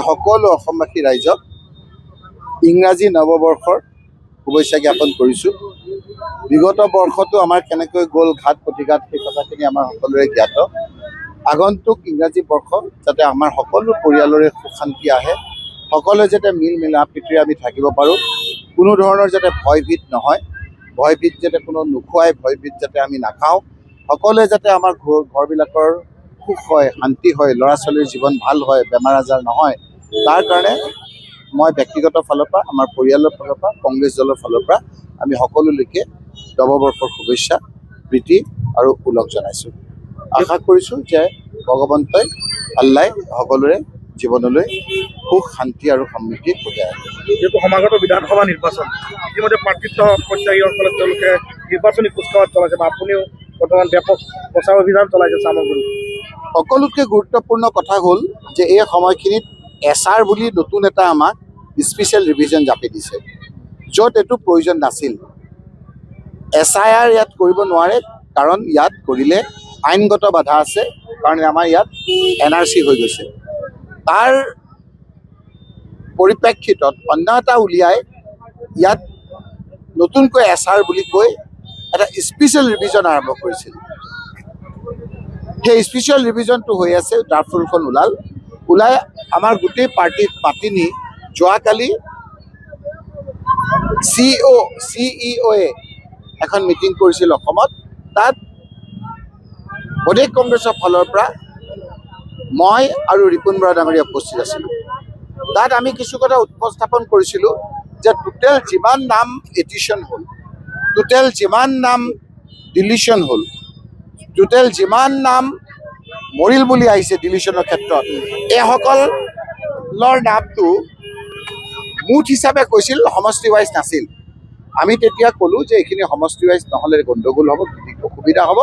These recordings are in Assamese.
সকলো অসমবাসী ৰাইজক ইংৰাজী নৱবৰ্ষৰ শুভেচ্ছা জ্ঞাপন কৰিছোঁ। বিগত বৰ্ষটো আমাৰ কেনেকৈ গ'ল ঘাট প্ৰতিঘাত সেই কথাখিনি আমাৰ সকলোৰে জ্ঞাত। আগন্তুক ইংৰাজী বৰ্ষ যাতে আমাৰ সকলো পৰিয়ালৰে সুখ শান্তি আহে, সকলোৱে যাতে মিল মিলাপ্ৰীতিৰে আমি থাকিব পাৰোঁ, কোনো ধৰণৰ যাতে ভয়ভীত নহয়, ভয়ভীত যাতে কোনো নোখোৱাই, ভয়ভীত যাতে আমি নাখাওঁ, সকলোৱে যাতে আমাৰ ঘৰবিলাকৰ সুখ হয়, শান্তি হয়, ল'ৰা ছোৱালীৰ জীৱন ভাল হয়, বেমাৰ আজাৰ নহয়, তাৰ কাৰণে মই ব্যক্তিগত ফালৰ পৰা, আমাৰ পৰিয়ালৰ ফালৰ পৰা, কংগ্ৰেছ দলৰ ফালৰ পৰা আমি সকলোলৈকে নৱবৰ্ষৰ শুভেচ্ছা, প্ৰীতি আৰু ওলগ জনাইছোঁ। আশা কৰিছোঁ যে ভগৱন্তই আল্লাই সকলোৰে জীৱনলৈ সুখ শান্তি আৰু সমৃদ্ধি কঢ়িয়াই আনে। যিহেতু সমাগত বিধানসভা নিৰ্বাচন, ইতিমধ্যে প্ৰাৰ্থিত্ব প্ৰত্যাশীসকলে তেওঁলোকে নিৰ্বাচনী কুচকাৱাজ চলাইছে বা আপুনিও বৰ্তমান ব্যাপক প্ৰচাৰ অভিযান চলাইছে চামগুৰিত। সকলোতকৈ গুৰুত্বপূৰ্ণ কথা হ'ল যে এই সময়খিনিত SR বুলি নতুন এটা আমাক স্পেচিয়েল ৰিভিজন জাপি দিছে, য'ত এইটো প্ৰয়োজন নাছিল। SIR ইয়াত কৰিব নোৱাৰে, কাৰণ ইয়াত কৰিলে আইনগত বাধা আছে, কাৰণ আমাৰ ইয়াত NRC হৈ গৈছে। তাৰ পৰিপ্ৰেক্ষিতত অন্য এটা উলিয়াই ইয়াত নতুনকৈ SR বুলি কৈ এটা স্পেচিয়েল ৰিভিজন আৰম্ভ কৰিছিল। সেই স্পেচিয়েল ৰিভিজনটো হৈ আছে, ড্ৰাফ্টখন ওলাই আমাৰ গোটেই পাৰ্টিক মাতি নি যোৱাকালি CEO এখন মিটিং কৰিছিল অসমত। তাত প্ৰদেশ কংগ্ৰেছৰ ফালৰ পৰা মই আৰু ৰিপুণ বৰা ডাঙৰীয়া উপস্থিত আছিলোঁ। তাত আমি কিছু কথা উপস্থাপন কৰিছিলোঁ যে টোটেল যিমান নাম এডিশ্যন হ'ল, টোটেল যিমান নাম ডিলিশ্যন হ'ল, টোটেল যিমান নাম মৰিল বুলি আহিছে ডিলিশ্যনৰ ক্ষেত্ৰত, এইসকলৰ নামটো মুঠ হিচাপে কৈছিল, সমষ্টি ৱাইজ নাছিল। আমি তেতিয়া ক'লোঁ যে এইখিনি সমষ্টি ৱাইজ নহ'লে গণ্ডগোল হ'ব, অসুবিধা হ'ব।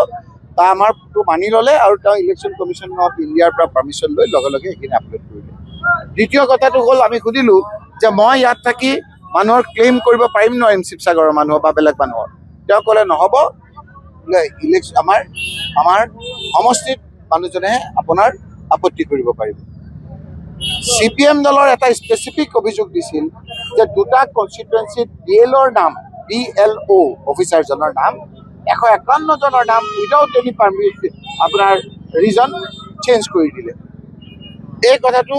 তাৰ আমাৰটো মানি ল'লে আৰু তেওঁ ইলেকশ্যন কমিশ্যন অফ ইণ্ডিয়াৰ পৰা পাৰ্মিশ্যন লৈ লগে লগে সেইখিনি আপলোড কৰিলে। দ্বিতীয় কথাটো হ'ল, আমি সুধিলোঁ যে মই ইয়াত থাকি মানুহৰ ক্লেইম কৰিব পাৰিম নোৱাৰিম শিৱসাগৰৰ মানুহৰ বা বেলেগ মানুহৰ। তেওঁ ক'লে নহ'ব, ইলেকশ্যন আমাৰ সমষ্টিত মানুহজনেহে আপোনাৰ আপত্তি কৰিব পাৰিব। CPM দলৰ এটা স্পেচিফিক অভিযোগ দিছিল যে দুটা কনষ্টিটুৱেঞ্চিত BLOৰ নাম, BLO অফিচাৰজনৰ নাম, 151 জনৰ নাম উইদাউট এনি পাৰ্মিশ্যন আপোনাৰ ৰিজন চেঞ্জ কৰি দিলে। এই কথাটো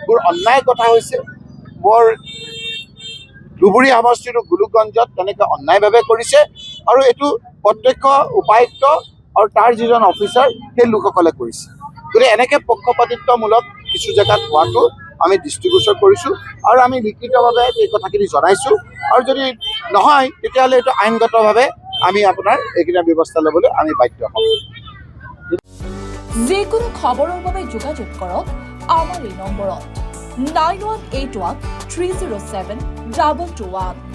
বৰ অন্যায় কথা হৈছে। বৰ ধুবুৰী সমষ্টিটো গোলোকগঞ্জত তেনেকৈ অন্যায়ভাৱে কৰিছে, আৰু এইটো প্ৰত্যক্ষ উপায়ুক্ত আৰু তাৰ যিজন অফিচাৰ সেই লোকসকলে কৰিছে। গতিকে এনেকৈ পক্ষপাতিত্বমূলক কিছু জেগাত হোৱাটো আমি দৃষ্টিগোচৰ কৰিছোঁ আৰু আমি লিখিতভাৱে এই কথাখিনি জনাইছোঁ, আৰু যদি নহয় তেতিয়াহ'লে এইটো আইনগতভাৱে আমি আপোনাৰ এইখিনি ব্যৱস্থা ল'বলৈ আমি বাধ্য হ'ম। যিকোনো খবৰৰ বাবে যোগাযোগ কৰক আমাৰ এই নম্বৰত 9181 307 221।